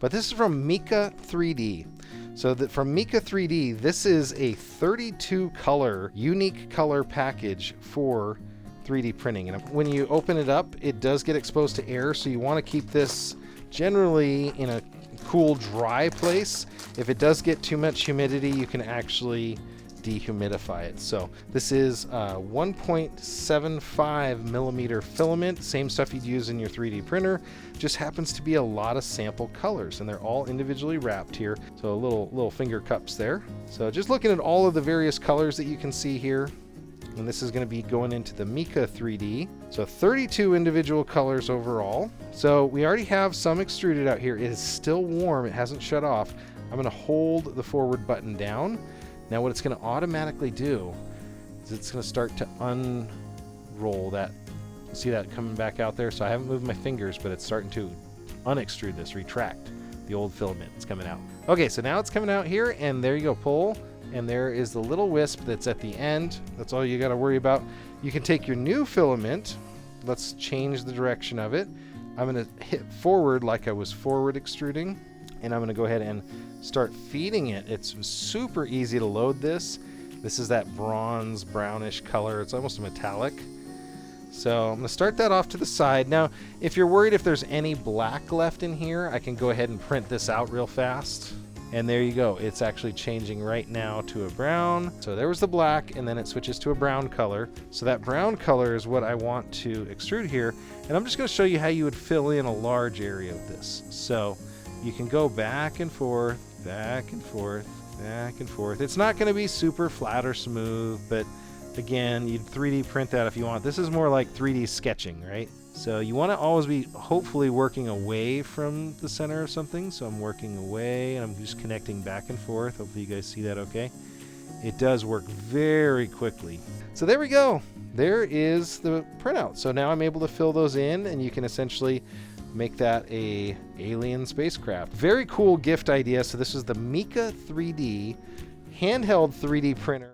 But this is from Mika3D. So that from Mika3D, this is a 32 color, unique color package for 3D printing. And when you open it up, it does get exposed to air, so you want to keep this generally in a cool, dry place. If it does get too much humidity, you can actually dehumidify it. So this is 1.75 millimeter filament, same stuff you'd use in your 3D printer, just happens to be a lot of sample colors, and they're all individually wrapped here. So little finger cups there. So just looking at all of the various colors that you can see here, and this is going to be going into the Mika3D. So 32 individual colors overall. So we already have some extruded out here. It is still warm, it hasn't shut off. I'm going to hold the forward button down. Now what it's going to automatically do is it's going to start to unroll that. See that coming back out there? So I haven't moved my fingers, but it's starting to unextrude this, retract the old filament. It's coming out. Okay, so now it's coming out here, and there you go, pull. And there is the little wisp that's at the end. That's all you got to worry about. You can take your new filament. Let's change the direction of it. I'm going to hit forward like I was forward extruding, and I'm going to go ahead and start feeding it. It's super easy to load this. This is that bronze brownish color. It's almost a metallic. So I'm going to start that off to the side. Now, if you're worried if there's any black left in here, I can go ahead and print this out real fast. And there you go. It's actually changing right now to a brown. So there was the black, and then it switches to a brown color. So that brown color is what I want to extrude here. And I'm just going to show you how you would fill in a large area of this. So you can go back and forth, back and forth, back and forth. It's not going to be super flat or smooth, but again, you'd 3D print that if you want. This is more like 3D sketching, right? So you want to always be hopefully working away from the center of something. So I'm working away, and I'm just connecting back and forth. Hopefully you guys see that okay. It does work very quickly. So there we go. There is the printout. So now I'm able to fill those in, and you can essentially make that a alien spacecraft. Very cool gift idea. So this is the Mika3D handheld 3D printer.